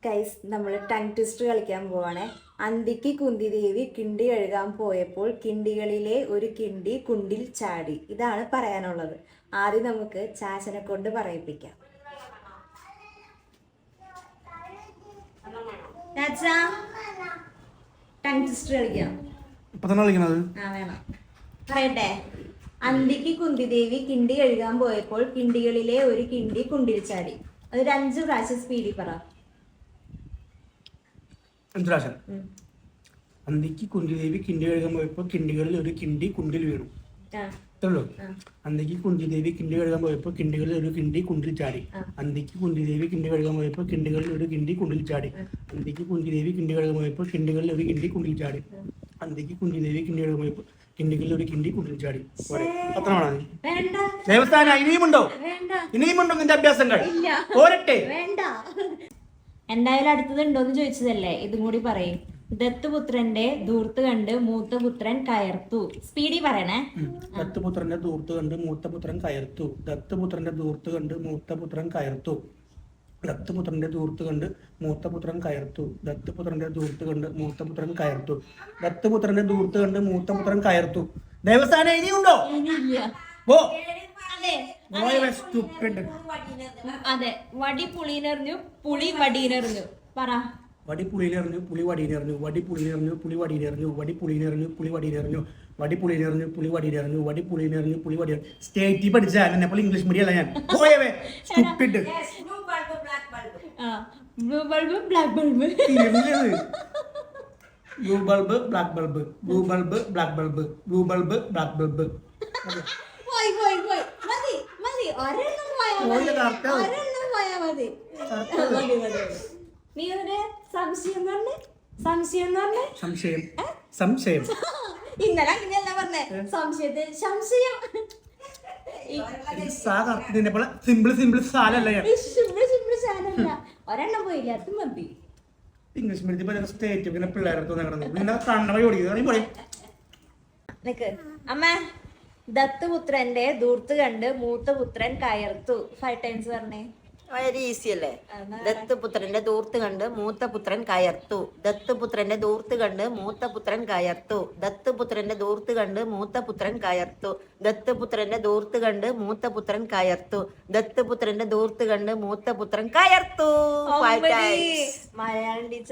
Guys നമ്മൾ tongue twist കളിക്കാൻ പോവാണേ. അന്തിക്ക് കുന്തിദേവി കിണ്ടി കഴുകാൻ പോയപ്പോൾ കിണ്ടികളിലെ ഒരു കിണ്ടി കുണ്ടിൽ ചാടി. ഇതാണ് പറയാനുള്ളത്. ആദ്യം നമുക്ക് ചാച്ചനെ കൊണ്ട് പറയിപ്പിക്കാം. ചാച്ചാ, ടങ് ട്വിസ്റ്റ് കളിക്കാം. വേണം. പറയട്ടെ. അന്തിക്ക് കുന്തിദേവി കിണ്ടി കഴുകാൻ പോയപ്പോൾ കിണ്ടികളിലെ ഒരു കിണ്ടി കുണ്ടിൽ ചാടി. അതൊരു 5 പ്രാവശ്യം സ്പീഡിൽ പറ. അന്തിക്ക് കുന്തിദേവി കിണ്ടി കഴുകാൻ പോയപ്പോൾ കിണ്ടികളിൽ ഒരു കിണ്ടി കുണ്ടിൽ വീണു. ഇത്രയുള്ളൂ. അന്തിക്ക് കുന്തിദേവി കിണ്ടി കഴുകാൻ പോയപ്പോൾ കിണ്ടികളിൽ ഒരു കിണ്ടി കുണ്ടിൽ ചാടി. അന്തിക്ക് കുന്തിദേവി കിണ്ടി കഴുകാൻ പോയപ്പോൾ കിണ്ടികളിൽ ഒരു കിണ്ടി കുണ്ടിൽ ചാടി. അന്തിക്ക് കുന്തിദേവി കിണ്ടി കഴുകാൻ പോയപ്പോൾ കിണ്ടികളിൽ ഒരു കിണ്ടി കുണ്ടിൽ ചാടി. അന്തിക്ക് കുന്തിദേവി കിണ്ടി കഴുകാൻ പോയപ്പോൾ കിണ്ടികളിൽ ഒരു കിണ്ടി കുണ്ടിൽ ചാടി. പത്രമാണോ? ദേവസ്ഥാന ഇനിയുമുണ്ടോ നിന്റെ അഭ്യാസങ്ങൾ? പോരട്ടെ. എന്തായാലും അടുത്തതുണ്ടോന്ന് ചോദിച്ചതല്ലേ, ഇതും കൂടി പറയും. ദത്തുപുത്രന്റെ ധൂർത്ത് കണ്ട് മൂത്ത പുത്രൻ കയർത്തു. സ്പീഡി പറയണേ. ദത്തുപുത്രന്റെ ധൂർത്ത് കണ്ട് മൂത്ത പുത്രൻ കയർത്തു. ദത്തുപുത്രന്റെ ധൂർത്ത് കണ്ട് മൂത്ത പുത്രൻ കയർത്തു. ദത്തുപുത്രന്റെ ധൂർത്ത് കണ്ട് മൂത്ത പുത്രൻ കയർത്തു. ദത്തുപുത്രന്റെ ധൂർത്ത് കണ്ട് മൂത്ത പുത്രൻ കയർത്തു. ദത്തുപുത്രന്റെ ധൂർത്ത് കണ്ട് മൂത്ത പുത്രൻ കയർത്തു. ദേവസ്ഥാനം ഇനിയുണ്ടോ? അതെ, വടി പുളിനെറിഞ്ഞു പുളി വടീനെറിഞ്ഞു. പറ. വടി പുളിയിലെറിഞ്ഞു പുളി വടിയിലെറിഞ്ഞു. വടി പുളിയിലെറിഞ്ഞു പുളി വടിയിലെറിഞ്ഞു. വടി പുളിയിലെറിഞ്ഞു പുളി വടിയിലെറിഞ്ഞു. വടി പുളിയിലെറിഞ്ഞു പുളി വടിയിലെറിഞ്ഞു. വടി പുളിയിലെറിഞ്ഞു പുളി വടിയെറിഞ്ഞു. സ്റ്റേറ്റിൽ പഠിച്ച എന്നെപ്പോലെ ഇംഗ്ലീഷ് മീഡിയം അല്ല ഞാൻ. Stupid. Blue bulb black bulb. Blue bulb black bulb. Blue bulb black bulb. Blue bulb black bulb. നീ ഒരു സംശയം പറഞ്ഞേ. സംശയം പറഞ്ഞേ. സംശയം സംശയം. ഇന്നലെ അങ്ങനെയല്ല പറഞ്ഞേ. സംശയത്തെ സംശയം. സിമ്പിൾ സിമ്പിൾ സാലല്ല ഞാൻ. ഒരെണ്ണം പോയില്ല, അത് മതി. ഇംഗ്ലീഷ് മീഡിയത്തിൽ സ്റ്റേറ്റ് പിന്നെ പിള്ളേരടുത്ത് കണ്ണവഴി ഓടിക്കും. അമ്മ, ദത്തുപുത്രന്റെ ധൂർത്ത് കണ്ട് മൂത്ത പുത്രൻ കയർത്തു. 5 ടൈംസ് പറഞ്ഞേ. വളരെ ഈസി അല്ലേ? ദത്തുപുത്രന്റെ ധൂർത്ത് കണ്ട് മൂത്ത പുത്രൻ കയർത്തു. ദത്തുപുത്രന്റെ ധൂർത്ത് കണ്ട് മൂത്ത പുത്രൻ കയർത്തു. ദത്തുപുത്രന്റെ ധൂർത്ത് കണ്ട് മൂത്ത പുത്രൻ കയർത്തു. ദത്തുപുത്രന്റെ ധൂർത്ത് കണ്ട് മൂത്ത പുത്രൻ കയർത്തു. ദത്തുപുത്രന്റെ ധൂർത്ത് കണ്ട് മൂത്ത പുത്രൻ കയർത്തു. മലയാളം ടീച്ചർ